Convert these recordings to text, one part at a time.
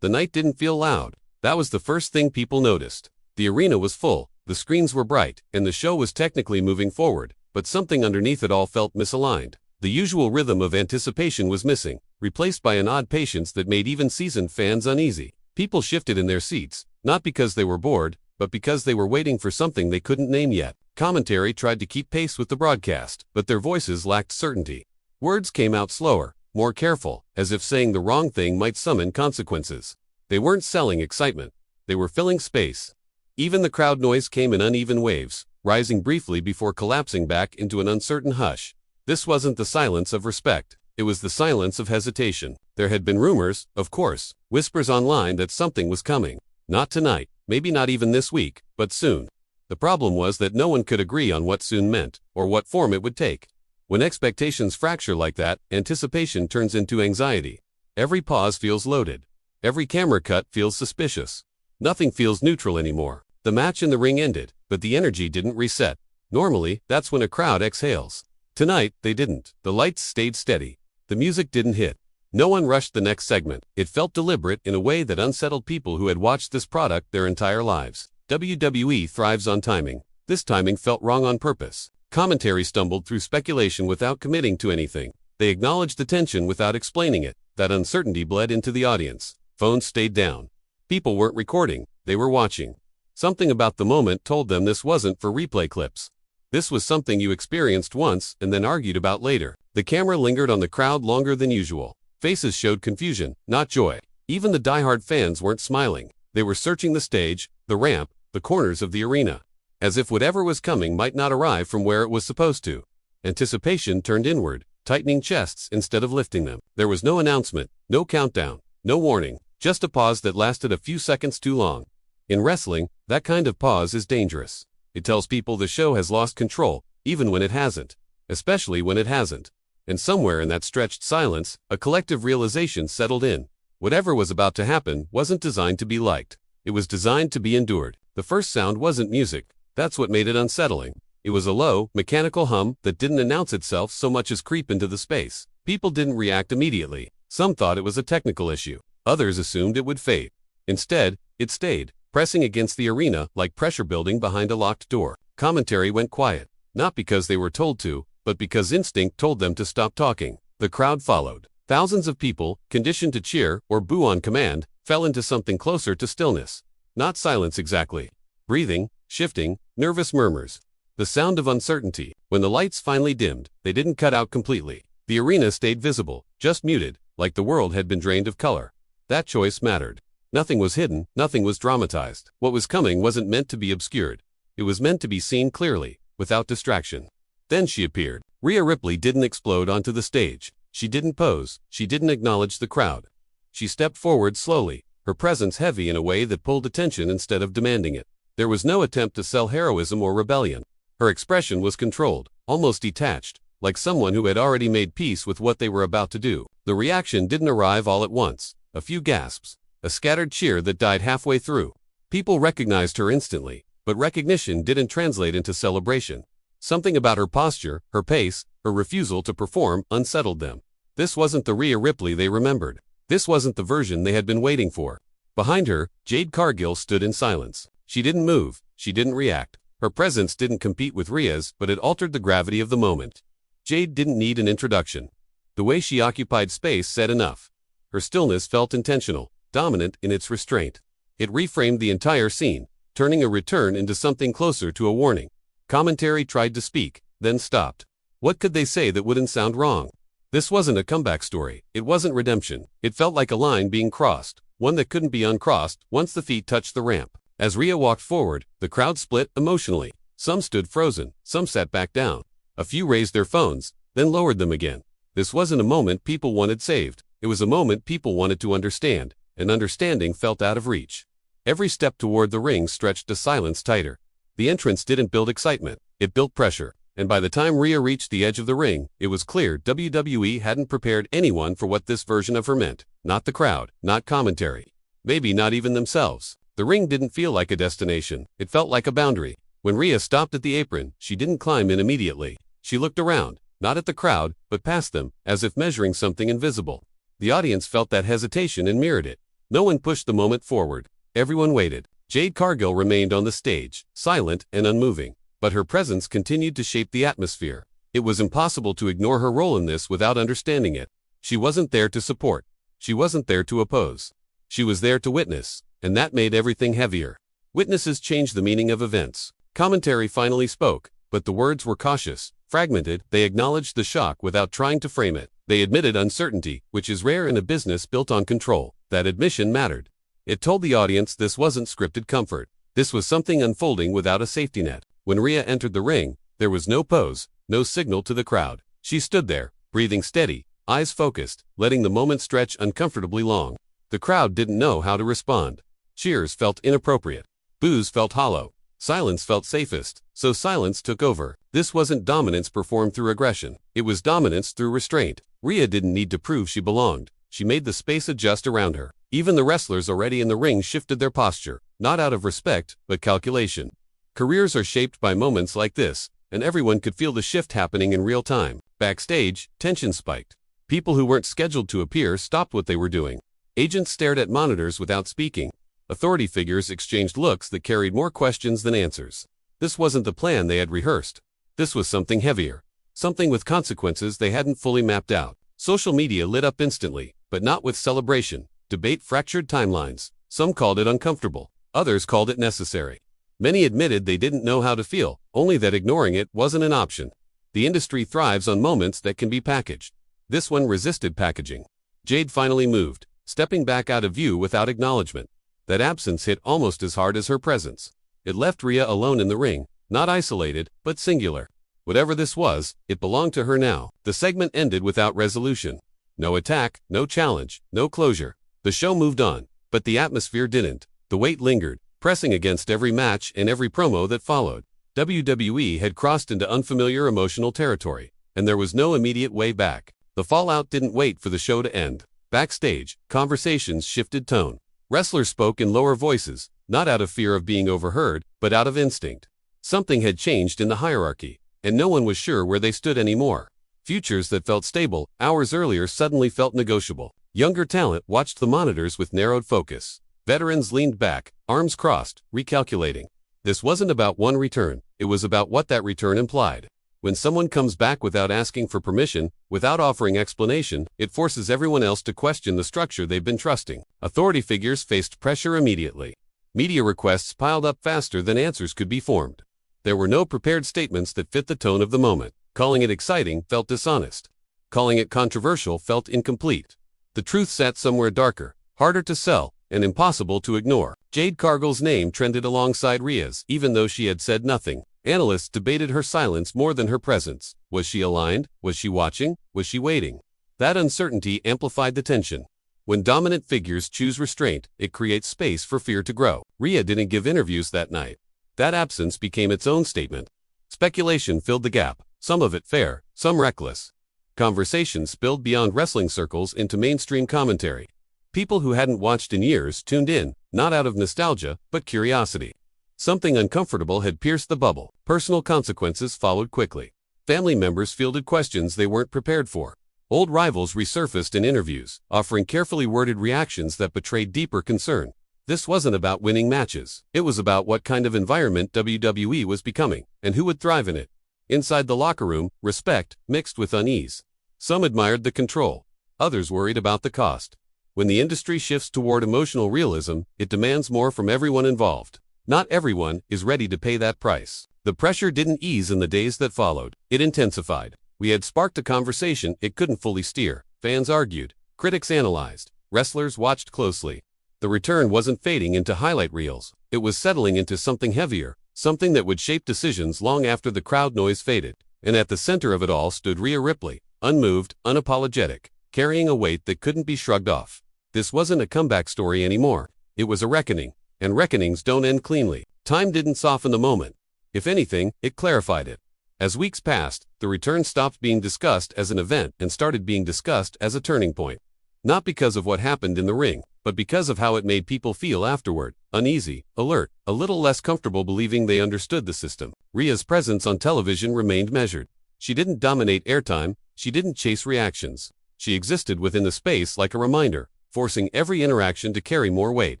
The night didn't feel loud. That was the first thing people noticed. The arena was full, the screens were bright, and the show was technically moving forward, but something underneath it all felt misaligned. The usual rhythm of anticipation was missing, replaced by an odd patience that made even seasoned fans uneasy. People shifted in their seats, not because they were bored, but because they were waiting for something they couldn't name yet. Commentary tried to keep pace with the broadcast, but their voices lacked certainty. Words came out slower, more careful, as if saying the wrong thing might summon consequences. They weren't selling excitement. They were filling space. Even the crowd noise came in uneven waves, rising briefly before collapsing back into an uncertain hush. This wasn't the silence of respect. It was the silence of hesitation. There had been rumors, of course, whispers online that something was coming. Not tonight, maybe not even this week, but soon. The problem was that no one could agree on what soon meant, or what form it would take. When expectations fracture like that, anticipation turns into anxiety. Every pause feels loaded. Every camera cut feels suspicious. Nothing feels neutral anymore. The match in the ring ended, but the energy didn't reset. Normally, that's when a crowd exhales. Tonight, they didn't. The lights stayed steady. The music didn't hit. No one rushed the next segment. It felt deliberate in a way that unsettled people who had watched this product their entire lives. WWE thrives on timing. This timing felt wrong on purpose. Commentary stumbled through speculation without committing to anything. They acknowledged the tension without explaining it. That uncertainty bled into the audience. Phones stayed down. People weren't recording. They were watching. Something about the moment told them this wasn't for replay clips. This was something you experienced once and then argued about later. The camera lingered on the crowd longer than usual. Faces showed confusion, not joy. Even the diehard fans weren't smiling. They were searching the stage, the ramp, the corners of the arena, as if whatever was coming might not arrive from where it was supposed to. Anticipation turned inward, tightening chests instead of lifting them. There was no announcement, no countdown, no warning, just a pause that lasted a few seconds too long. In wrestling, that kind of pause is dangerous. It tells people the show has lost control, even when it hasn't. Especially when it hasn't. And somewhere in that stretched silence, a collective realization settled in. Whatever was about to happen wasn't designed to be liked. It was designed to be endured. The first sound wasn't music. That's what made it unsettling. It was a low, mechanical hum that didn't announce itself so much as creep into the space. People didn't react immediately. Some thought it was a technical issue. Others assumed it would fade. Instead, it stayed, pressing against the arena like pressure building behind a locked door. Commentary went quiet, not because they were told to, but because instinct told them to stop talking. The crowd followed. Thousands of people, conditioned to cheer or boo on command, fell into something closer to stillness. Not silence exactly. Breathing, shifting, nervous murmurs. The sound of uncertainty. When the lights finally dimmed, they didn't cut out completely. The arena stayed visible, just muted, like the world had been drained of color. That choice mattered. Nothing was hidden, nothing was dramatized. What was coming wasn't meant to be obscured. It was meant to be seen clearly, without distraction. Then she appeared. Rhea Ripley didn't explode onto the stage. She didn't pose. She didn't acknowledge the crowd. She stepped forward slowly, her presence heavy in a way that pulled attention instead of demanding it. There was no attempt to sell heroism or rebellion. Her expression was controlled, almost detached, like someone who had already made peace with what they were about to do. The reaction didn't arrive all at once. A few gasps. A scattered cheer that died halfway through. People recognized her instantly, but recognition didn't translate into celebration. Something about her posture, her pace, her refusal to perform unsettled them. This wasn't the Rhea Ripley they remembered. This wasn't the version they had been waiting for. Behind her, Jade Cargill stood in silence. She didn't move. She didn't react. Her presence didn't compete with Rhea's, but it altered the gravity of the moment. Jade didn't need an introduction. The way she occupied space said enough. Her stillness felt intentional, dominant in its restraint. It reframed the entire scene, turning a return into something closer to a warning. Commentary tried to speak, then stopped. What could they say that wouldn't sound wrong? This wasn't a comeback story. It wasn't redemption. It felt like a line being crossed, one that couldn't be uncrossed once the feet touched the ramp. As Rhea walked forward, the crowd split emotionally. Some stood frozen, some sat back down. A few raised their phones, then lowered them again. This wasn't a moment people wanted saved. It was a moment people wanted to understand, and understanding felt out of reach. Every step toward the ring stretched the silence tighter. The entrance didn't build excitement, it built pressure. And by the time Rhea reached the edge of the ring, it was clear WWE hadn't prepared anyone for what this version of her meant. Not the crowd, not commentary. Maybe not even themselves. The ring didn't feel like a destination, it felt like a boundary. When Rhea stopped at the apron, she didn't climb in immediately. She looked around, not at the crowd, but past them, as if measuring something invisible. The audience felt that hesitation and mirrored it. No one pushed the moment forward. Everyone waited. Jade Cargill remained on the stage, silent and unmoving, but her presence continued to shape the atmosphere. It was impossible to ignore her role in this without understanding it. She wasn't there to support. She wasn't there to oppose. She was there to witness, and that made everything heavier. Witnesses changed the meaning of events. Commentary finally spoke, but the words were cautious, fragmented. They acknowledged the shock without trying to frame it. They admitted uncertainty, which is rare in a business built on control. That admission mattered. It told the audience this wasn't scripted comfort. This was something unfolding without a safety net. When Rhea entered the ring, there was no pose, no signal to the crowd. She stood there, breathing steady, eyes focused, letting the moment stretch uncomfortably long. The crowd didn't know how to respond. Cheers felt inappropriate. Boos felt hollow. Silence felt safest, so silence took over. This wasn't dominance performed through aggression. It was dominance through restraint. Rhea didn't need to prove she belonged. She made the space adjust around her. Even the wrestlers already in the ring shifted their posture, not out of respect, but calculation. Careers are shaped by moments like this, and everyone could feel the shift happening in real time. Backstage, tension spiked. People who weren't scheduled to appear stopped what they were doing. Agents stared at monitors without speaking. Authority figures exchanged looks that carried more questions than answers. This wasn't the plan they had rehearsed. This was something heavier. Something with consequences they hadn't fully mapped out. Social media lit up instantly, but not with celebration. Debate fractured timelines. Some called it uncomfortable. Others called it necessary. Many admitted they didn't know how to feel, only that ignoring it wasn't an option. The industry thrives on moments that can be packaged. This one resisted packaging. Jade finally moved, stepping back out of view without acknowledgement. That absence hit almost as hard as her presence. It left Rhea alone in the ring, not isolated, but singular. Whatever this was, it belonged to her now. The segment ended without resolution. No attack, no challenge, no closure. The show moved on, but the atmosphere didn't. The weight lingered, pressing against every match and every promo that followed. WWE had crossed into unfamiliar emotional territory, and there was no immediate way back. The fallout didn't wait for the show to end. Backstage, conversations shifted tone. Wrestlers spoke in lower voices, not out of fear of being overheard, but out of instinct. Something had changed in the hierarchy, and no one was sure where they stood anymore. Futures that felt stable hours earlier suddenly felt negotiable. Younger talent watched the monitors with narrowed focus. Veterans leaned back, arms crossed, recalculating. This wasn't about one return, it was about what that return implied. When someone comes back without asking for permission, without offering explanation, it forces everyone else to question the structure they've been trusting. Authority figures faced pressure immediately. Media requests piled up faster than answers could be formed. There were no prepared statements that fit the tone of the moment. Calling it exciting felt dishonest. Calling it controversial felt incomplete. The truth sat somewhere darker, harder to sell, and impossible to ignore. Jade Cargill's name trended alongside Rhea's, even though she had said nothing. Analysts debated her silence more than her presence. Was she aligned? Was she watching? Was she waiting? That uncertainty amplified the tension. When dominant figures choose restraint, it creates space for fear to grow. Rhea didn't give interviews that night. That absence became its own statement. Speculation filled the gap, some of it fair, some reckless. Conversation spilled beyond wrestling circles into mainstream commentary. People who hadn't watched in years tuned in, not out of nostalgia, but curiosity. Something uncomfortable had pierced the bubble. Personal consequences followed quickly. Family members fielded questions they weren't prepared for. Old rivals resurfaced in interviews, offering carefully worded reactions that betrayed deeper concern. This wasn't about winning matches. It was about what kind of environment WWE was becoming, and who would thrive in it. Inside the locker room, respect mixed with unease. Some admired the control. Others worried about the cost. When the industry shifts toward emotional realism, it demands more from everyone involved. Not everyone is ready to pay that price. The pressure didn't ease in the days that followed. It intensified. We had sparked a conversation it couldn't fully steer. Fans argued. Critics analyzed. Wrestlers watched closely. The return wasn't fading into highlight reels. It was settling into something heavier, something that would shape decisions long after the crowd noise faded. And at the center of it all stood Rhea Ripley, unmoved, unapologetic, carrying a weight that couldn't be shrugged off. This wasn't a comeback story anymore. It was a reckoning. And reckonings don't end cleanly. Time didn't soften the moment. If anything, it clarified it. As weeks passed, the return stopped being discussed as an event and started being discussed as a turning point. Not because of what happened in the ring, but because of how it made people feel afterward, uneasy, alert, a little less comfortable believing they understood the system. Rhea's presence on television remained measured. She didn't dominate airtime, she didn't chase reactions. She existed within the space like a reminder. forcing every interaction to carry more weight.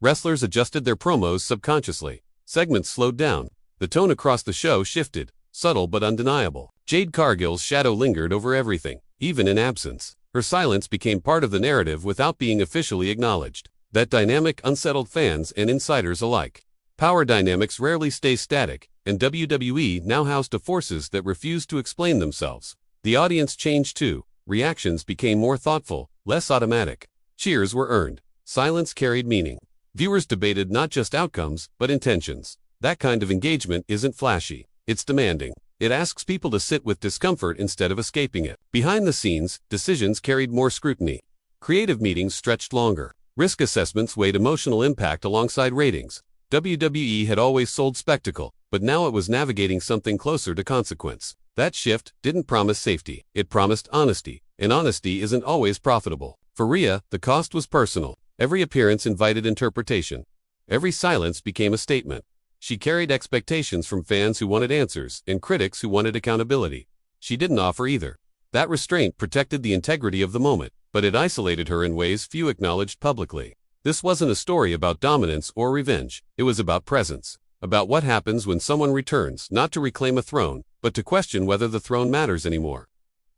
Wrestlers adjusted their promos subconsciously. Segments slowed down. The tone across the show shifted, subtle but undeniable. Jade Cargill's shadow lingered over everything, even in absence. Her silence became part of the narrative without being officially acknowledged. That dynamic unsettled fans and insiders alike. Power dynamics rarely stay static, and WWE now housed forces that refuse to explain themselves. The audience changed too. Reactions became more thoughtful, less automatic. Cheers were earned. Silence carried meaning. Viewers debated not just outcomes, but intentions. That kind of engagement isn't flashy. It's demanding. It asks people to sit with discomfort instead of escaping it. Behind the scenes, decisions carried more scrutiny. Creative meetings stretched longer. Risk assessments weighed emotional impact alongside ratings. WWE had always sold spectacle, but now it was navigating something closer to consequence. That shift didn't promise safety. It promised honesty, and honesty isn't always profitable. For Rhea, the cost was personal. Every appearance invited interpretation. Every silence became a statement. She carried expectations from fans who wanted answers and critics who wanted accountability. She didn't offer either. That restraint protected the integrity of the moment, but it isolated her in ways few acknowledged publicly. This wasn't a story about dominance or revenge. It was about presence. About what happens when someone returns, not to reclaim a throne, but to question whether the throne matters anymore.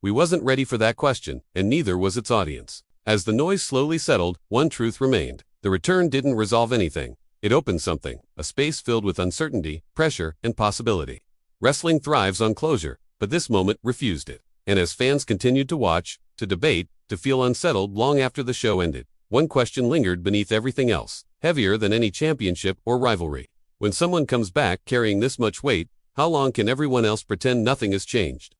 We wasn't ready for that question, and neither was its audience. As the noise slowly settled, one truth remained. The return didn't resolve anything. It opened something, a space filled with uncertainty, pressure, and possibility. Wrestling thrives on closure, but this moment refused it. And as fans continued to watch, to debate, to feel unsettled long after the show ended, one question lingered beneath everything else, heavier than any championship or rivalry. When someone comes back carrying this much weight, how long can everyone else pretend nothing has changed?